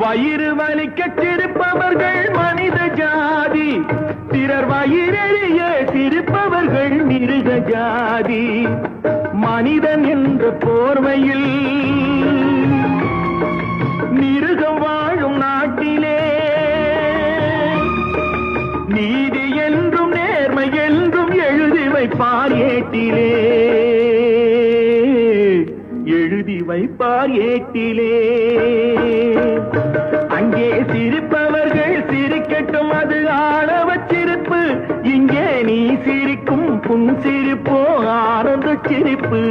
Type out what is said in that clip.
வயிறு வலிக்க சிரிப்பவர்கள் மனித ஜாதி, பிறர் வயிறெறிய சிரிப்பவர்கள் மிருக ஜாதி. மனிதன் என்ற போர்வையில் மிருகம் வாழும் நாட்டிலே நீதி என்றும் நேர்மை என்றும் எழுதி வைப்பார் ஏட்டிலே, எழுதி வைப்பார் ஏட்டிலே. அங்கே சிரிப்பவர்கள் சிரிக்கட்டும், அது ஆணவச் சிரிப்பு. இங்கே நீ சிரிக்கும் புன் சிரிப்போ ஆனந்த சிரிப்பு.